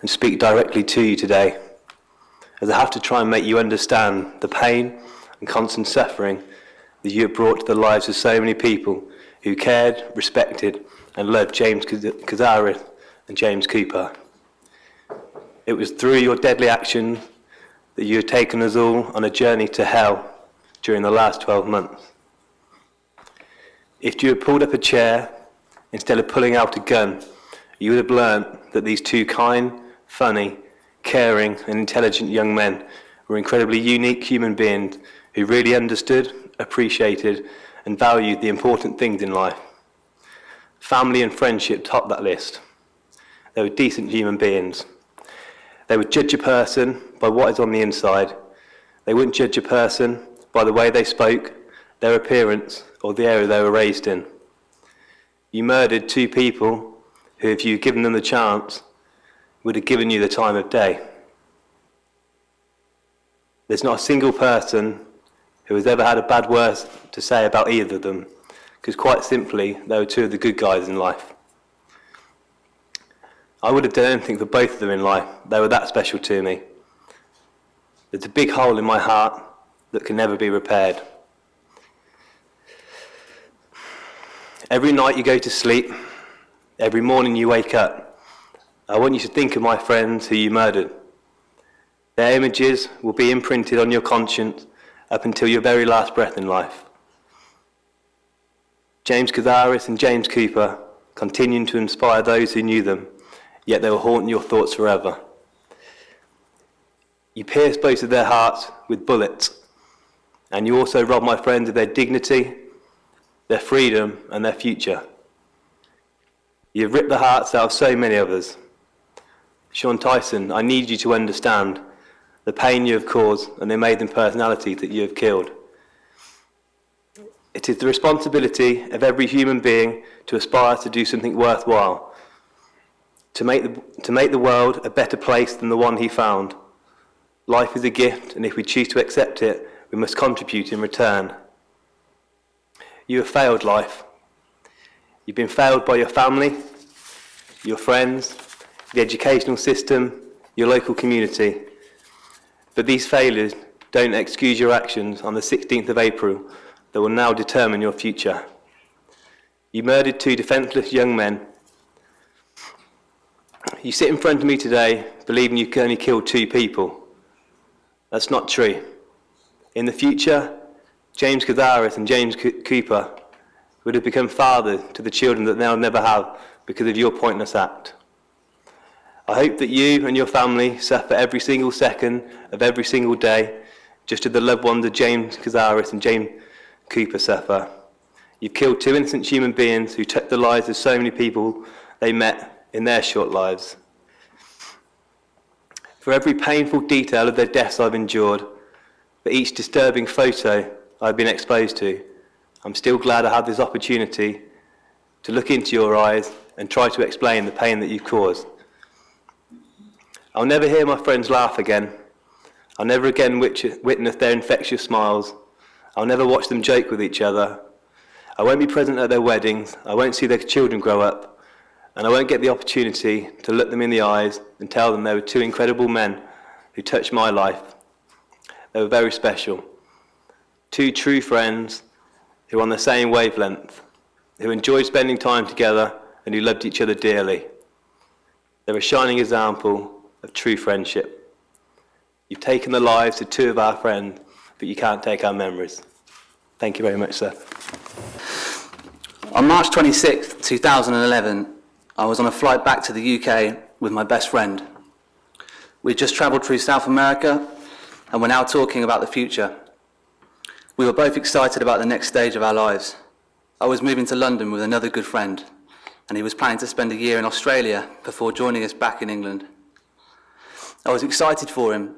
and speak directly to you today, as I have to try and make you understand the pain and constant suffering that you have brought to the lives of so many people who cared, respected, and loved James Kouzaris and James Cooper. It was through your deadly actions that you have taken us all on a journey to hell during the last 12 months. If you had pulled up a chair instead of pulling out a gun, you would have learnt that these two kind, funny, caring, and intelligent young men were incredibly unique human beings who really understood, appreciated, and valued the important things in life. Family and friendship topped that list. They were decent human beings. They would judge a person by what is on the inside. They wouldn't judge a person by the way they spoke, their appearance, or the area they were raised in. You murdered two people who, if you'd given them the chance, would have given you the time of day. There's not a single person who has ever had a bad word to say about either of them, because quite simply, they were two of the good guys in life. I would have done anything for both of them in life. They were that special to me. There's a big hole in my heart that can never be repaired. Every night you go to sleep, every morning you wake up, I want you to think of my friends who you murdered. Their images will be imprinted on your conscience up until your very last breath in life. James Kouzaris and James Cooper continued to inspire those who knew them, yet they will haunt your thoughts forever. You pierced both of their hearts with bullets, and you also robbed my friends of their dignity, their freedom, and their future. You have ripped the hearts out of so many of us. Shawn, Tyson, I need you to understand the pain you have caused and the amazing personality that you have killed. It is the responsibility of every human being to aspire to do something worthwhile, to make the world a better place than the one he found. Life is a gift, and if we choose to accept it, we must contribute in return. You have failed life. You've been failed by your family, your friends, the educational system, your local community. But these failures don't excuse your actions on the 16th of April that will now determine your future. You murdered two defenceless young men. You sit in front of me today believing you can only kill two people. That's not true. In the future, James Kouzaris and James Cooper would have become fathers to the children that they'll never have because of your pointless act. I hope that you and your family suffer every single second of every single day, just as the loved ones of James Kouzaris and James Cooper suffer. You've killed two innocent human beings who took the lives of so many people they met in their short lives. For every painful detail of their deaths I've endured, for each disturbing photo I've been exposed to, I'm still glad I had this opportunity to look into your eyes and try to explain the pain that you've caused. I'll never hear my friends laugh again. I'll never again witness their infectious smiles. I'll never watch them joke with each other. I won't be present at their weddings. I won't see their children grow up. And I won't get the opportunity to look them in the eyes and tell them they were two incredible men who touched my life. They were very special. Two true friends who were on the same wavelength, who enjoyed spending time together and who loved each other dearly. They're a shining example of true friendship. You've taken the lives of two of our friends, but you can't take our memories. Thank you very much, sir. On March 26, 2011, I was on a flight back to the UK with my best friend. We'd just travelled through South America and we're now talking about the future. We were both excited about the next stage of our lives. I was moving to London with another good friend, and he was planning to spend a year in Australia before joining us back in England. I was excited for him,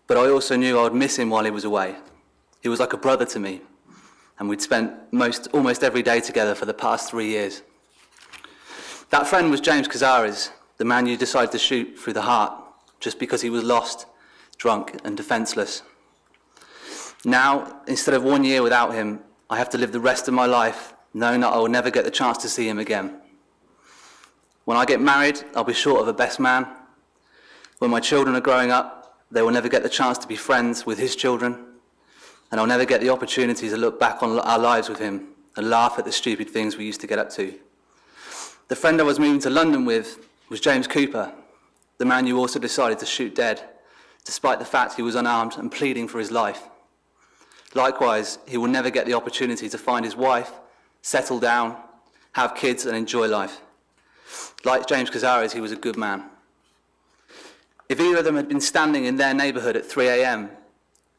but I also knew I would miss him while he was away. He was like a brother to me, and we'd spent almost every day together for the past 3 years. That friend was James Kouzaris, the man you decided to shoot through the heart just because he was lost, drunk, and defenceless. Now, instead of 1 year without him, I have to live the rest of my life knowing that I will never get the chance to see him again. When I get married, I'll be short of a best man. When my children are growing up, they will never get the chance to be friends with his children, and I'll never get the opportunity to look back on our lives with him and laugh at the stupid things we used to get up to. The friend I was moving to London with was James Cooper, the man you also decided to shoot dead, despite the fact he was unarmed and pleading for his life. Likewise, he will never get the opportunity to find his wife, settle down, have kids and enjoy life. Like James Kouzaris, he was a good man. If either of them had been standing in their neighbourhood at 3 a.m.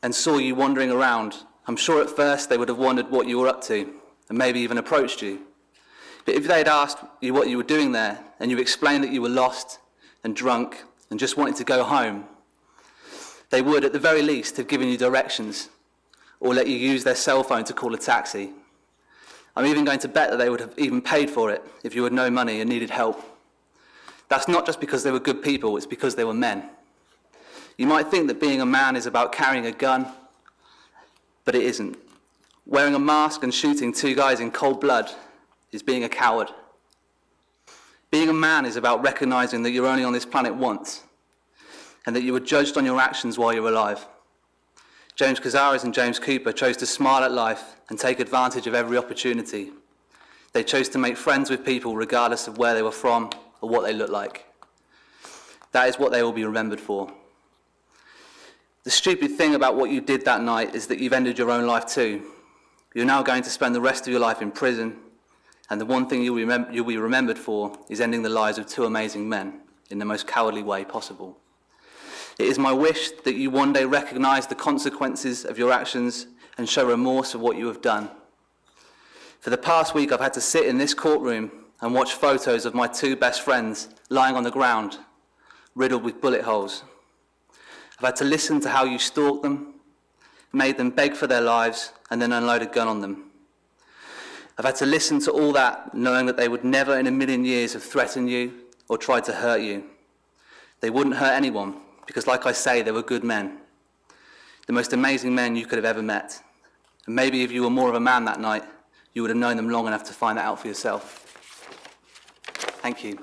and saw you wandering around, I'm sure at first they would have wondered what you were up to and maybe even approached you. But if they'd asked you what you were doing there and you explained that you were lost and drunk and just wanted to go home, they would at the very least have given you directions or let you use their cell phone to call a taxi. I'm even going to bet that they would have even paid for it if you had no money and needed help. That's not just because they were good people, it's because they were men. You might think that being a man is about carrying a gun, but it isn't. Wearing a mask and shooting two guys in cold blood is being a coward. Being a man is about recognizing that you're only on this planet once and that you were judged on your actions while you're alive. James Kouzaris and James Cooper chose to smile at life and take advantage of every opportunity. They chose to make friends with people regardless of where they were from or what they looked like. That is what they will be remembered for. The stupid thing about what you did that night is that you've ended your own life too. You're now going to spend the rest of your life in prison, and the one thing you'll be remembered for is ending the lives of two amazing men in the most cowardly way possible. It is my wish that you one day recognise the consequences of your actions and show remorse for what you have done. For the past week, I've had to sit in this courtroom and watch photos of my two best friends lying on the ground, riddled with bullet holes. I've had to listen to how you stalked them, made them beg for their lives, and then unload a gun on them. I've had to listen to all that, knowing that they would never in a million years have threatened you or tried to hurt you. They wouldn't hurt anyone, because like I say, they were good men. The most amazing men you could have ever met. And maybe if you were more of a man that night, you would have known them long enough to find that out for yourself. Thank you.